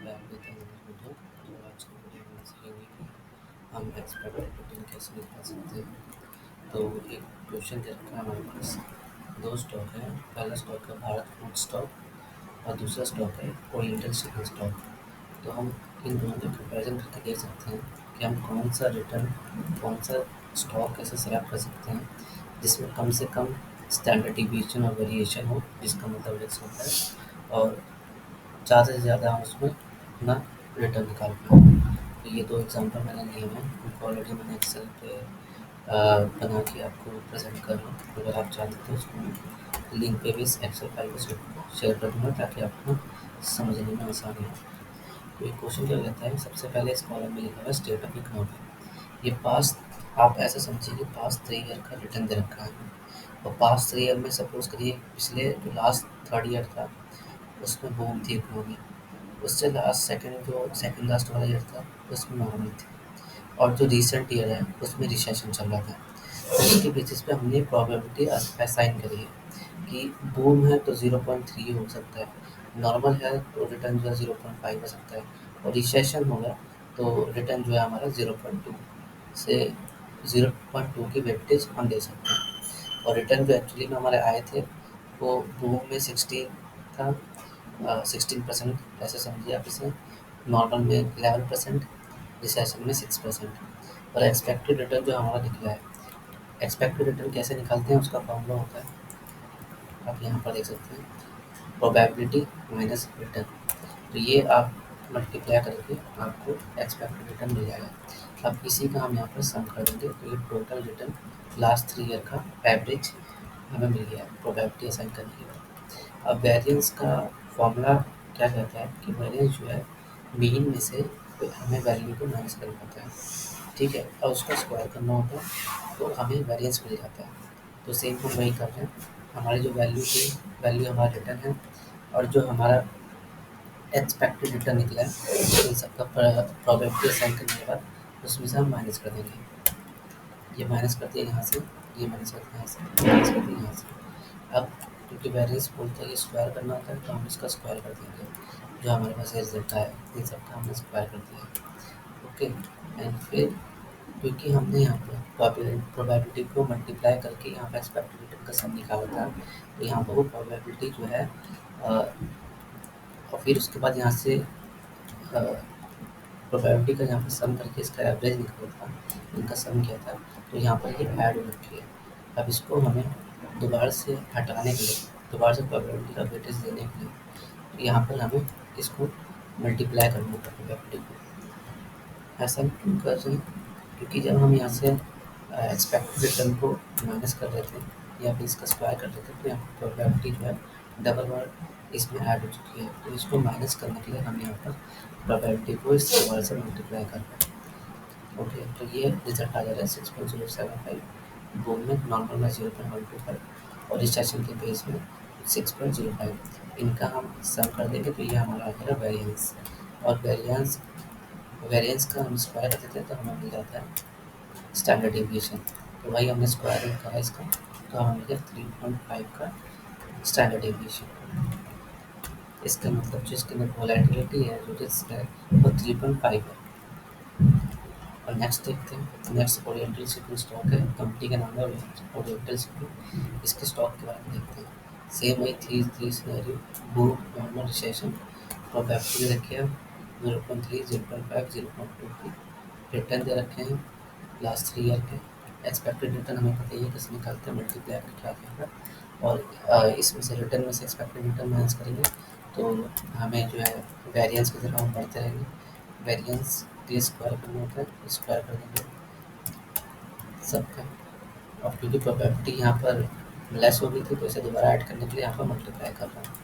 Back with another video. तो आज की वीडियो में सीखेंगे कि हम एक्सपेक्टेड रिटर्न कैसे निकाल सकते हैं। तो एक क्वेश्चन दे रखा है हमारे पास। दो स्टॉक है, पहला स्टॉक है भारत फूड स्टॉक और दूसरा स्टॉक है ओरिएंटल चिकन स्टॉक। तो हम इन दोनों का कंपैरिजन करके देख सकते हैं कि हम कौन सा स्टॉक कैसे सेलेक्ट कर सकते हैं जिसमें कम से कम स्टैंडर्ड डिविएशन और वेरिएशन हो, जिसका मतलब रिस्क होता है, और ज़्यादा से ज़्यादा हम उसमें अपना रिटर्न निकाल पाएँ। तो ये 2 एग्ज़ाम्पल मैंने लिए हैं, उनको ऑलरेडी मैंने एक्सेल पे बना के आपको प्रेज़ेंट कर रहा हूँ। अगर आप चाहते तो उसको लिंक पे भी इस एक्सेल फाइल को शेयर कर दूँगा ताकि आपको समझने में आसानी हो। तो ये क्वेश्चन क्या कहता है, सबसे पहले इस कॉलम में लिखा हुआ है स्टेट ऑफ इकोनॉमी। ये पास्ट, आप ऐसा समझिए कि पास्ट 3 ईयर का रिटर्न दे रखा है। और पास्ट 3 ईयर में सपोज़ करिए पिछले जो लास्ट 3rd ईयर था उसमें बूम थी इकोनॉमी। उससे लास्ट सेकंड लास्ट वाला ईयर था उसमें नॉर्मल थी, और जो रिसेंट ईयर है उसमें रिसेशन चल रहा था। तो इसके बेसिस पे हमने प्रोबेबिलिटी असाइन करी है कि बूम है तो 0.3 हो सकता है, नॉर्मल है तो रिटर्न जो है 0.5 हो सकता है, और रिसेशन होगा तो रिटर्न जो है हमारा 0.2 से 0.2 की वेटेज हम दे सकते हैं। और रिटर्न जो एक्चुअली में हमारे आए थे वो बूम में 16 था, 16% ऐसे समझिए आप इसे, नॉर्मल में 11%, रिसेशन में 6%। और एक्सपेक्टेड रिटर्न जो हमारा निकला है, एक्सपेक्टेड रिटर्न कैसे निकालते हैं उसका फॉर्मूला होता है, आप यहाँ पर देख सकते हैं, प्रोबेबिलिटी माइनस रिटर्न। तो ये आप मल्टीप्लाई करके आपको एक्सपेक्टेड रिटर्न मिल जाएगा। अब इसी का हम यहाँ पर सम कर देंगे तो ये टोटल रिटर्न लास्ट 3 ईयर का एवरेज हमें मिल गया है प्रोबेबिलिटी असाइन करने के बाद। अब वेरिएंस का फॉर्मूला क्या कहता है कि वेरिएंस जो है मीन में से हमें वैल्यू को माइनस करना होता है, ठीक है, और उसका स्क्वायर करना होता है तो हमें वेरिएंस मिल जाता है। तो सेम हम वही कर रहे हैं, हमारी जो वैल्यू हमारा रिटर्न है और जो हमारा एक्सपेक्टेड रिटर्न निकला है इन सबका प्रोबेबिलिटी असाइन करने के बाद उसमें से हम माइनस कर देंगे। ये माइनस कर दिया यहाँ से, ये माइनस कर दिया यहाँ से, माइनस कर दिया यहाँ से। अब क्योंकि वेरिएंस बोलता है कि स्क्वायर करना होता है तो हम इसका स्क्वायर कर देंगे। जो हमारे पास रिजल्ट आया इन सबका हमने स्क्वायर कर दिया। ओके, एंड फिर क्योंकि हमने यहाँ पर प्रोबेबिलिटी को मल्टीप्लाई करके यहाँ पर एक्सपेक्टेड रिटर्न का सम निकाला था, तो यहाँ पर वो प्रोबेबिलिटी जो है और फिर उसके बाद यहाँ से प्रोबेबिलिटी का यहाँ पर सम करके इसका एवरेज निकला था, इनका सम किया था, तो यहाँ पर ये ऐड हो रखी है। अब इसको हमें दोबारा से हटाने के लिए, दोबारा से प्रोबेबिलिटी का वेटेज देने के लिए, तो यहाँ पर हमें इसको मल्टीप्लाई करना होगा प्रोबेबिलिटी को। ऐसा क्यों कर रहे हैं, क्योंकि जब हम यहाँ से एक्सपेक्टेड रिटर्न को माइनस कर देते हैं या फिर इसका स्क्वायर कर देते हैं तो यहाँ पर प्रोबेबिलिटी जो है डबल बार इसमें ऐड हो चुकी है। तो इसको माइनस करने के लिए हम यहाँ पर प्रोबेबिलिटी को इस दोबारा से मल्टीप्लाई कर रहे हैं। ओके, तो ये रिजल्ट आ जा रहा है 6.075, बूम में नॉर्मल में 0.125 और रिसेशन के बेस में 6.05। इनका हम सम कर देंगे तो ये हमारा आ जाएगा वेरिएंस। और वेरिएंस का हम स्क्वायर कर देते हैं तो हमें मिल जाता है स्टैंडर्ड डेविएशन। तो भाई हमने स्क्वायर रूट करा इसका, तो हमें मिल गया 3.5 का स्टैंडर्ड डेविएशन। इसका मतलब जो इसके अंदर वोलेटिलिटी है, जो रिस्क है, वो 3.5 है। और नेक्स्ट देखते हैं, नेक्स्ट ओरिएंटल शिपिंग स्टॉक है, कंपनी का नाम है ओरिएंटल शिपिंग। इसके स्टॉक के बारे में देखते हैं। सेम वही three scenario, boom, normal, recession, probability रखे हैं 0.3, 0.5, 0.2 की, रिटर्न दे रखे हैं लास्ट 3 ईयर के। एक्सपेक्टेड रिटर्न हमें पता ही है कैसे निकालते हैं, मल्टीप्लाई करके आ जाएगा। और इसमें से रिटर्न में से एक्सपेक्टेड रिटर्न माइनस करेंगे तो हमें जो है वेरिएंस की तरफ हम बढ़ते रहेंगे। वेरिएंस के लिए स्क्वायर करना होता है, स्क्वायर कर देंगे सबका। और क्योंकि प्रोबेबिलिटी यहाँ पर लेस हो गई थी तो इसे दोबारा ऐड करने के लिए यहाँ पर मल्टीप्लाई कर रहा हूँ।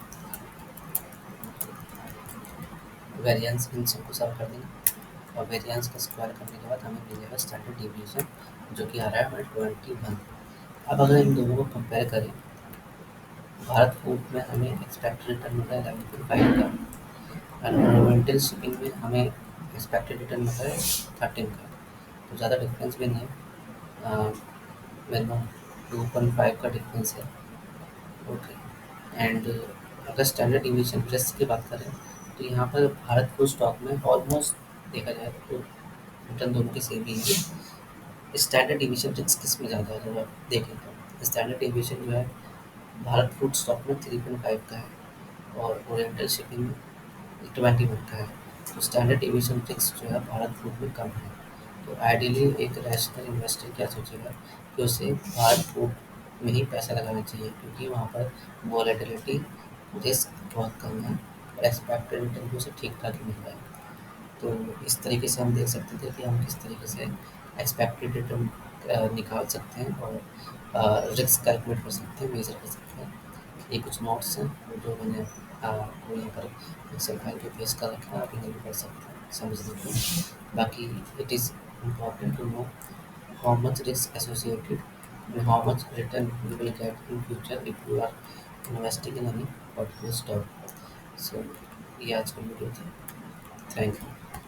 वेरिएंस इन सबको सॉल्व कर देंगे और वेरिएंस का स्क्वायर करने के बाद हमें मिल जाएगा स्टैंडर्ड डिविएशन, जो कि आ रहा है हमारे 21। अब अगर इन दोनों को कंपेयर करें, भारत फूड में हमें एक्सपेक्टेड रिटर्न मिल रहा है 11.5 का, और ओरिएंटल शिपिंग में हमें एक्सपेक्टेड रिटर्न मिल रहा है 13 का। तो ज़्यादा डिफरेंस भी नहीं है, मिनिमम 2.5 का डिफरेंस है। ओके, एंड अगर स्टैंडर्ड डिविएशन रिस्क की बात करें तो यहाँ पर भारत को स्टॉक में ऑलमोस्ट देखा जाए तो रिटर्न दोनों के सेम ही है। स्टैंडर्ड डिवीजन रिस्क किसमें ज़्यादा है अगर आप देखें तो स्टैंडर्ड डिवीजन जो है भारत फूड स्टॉक में 3.5 का है और ओरिएंटल शिपिंग 21 का है। तो स्टैंडर्ड डिवीजन रिस्क जो है भारत फूड में कम है। तो आइडियली एक रैशनल इन्वेस्टर क्या सोचेगा कि उसे भारत फूड में ही पैसा लगाना चाहिए क्योंकि वहाँ पर वॉलेटिलिटी रिस्क बहुत कम है और एक्सपेक्टेड रिटर्न भी उसे ठीक ठाक ही मिल रहा है। तो इस तरीके से हम देख सकते थे कि हम किस तरीके से एक्सपेक्टेड रिटर्न निकाल सकते हैं और रिस्क कैलकुलेट कर सकते हैं, मेजर कर सकते हैं। ये कुछ नोट्स हैं जो मैंने आपको यहाँ पर एक्सेल फाइल पे पेस्ट कर रखा है, आप इन्हें भी पढ़ सकते हैं समझने के लिए। बाकी it is important to know how much risk associated and how much return you will get in future if you are investing in any particular stock. So ये आज का वीडियो था। Thank you.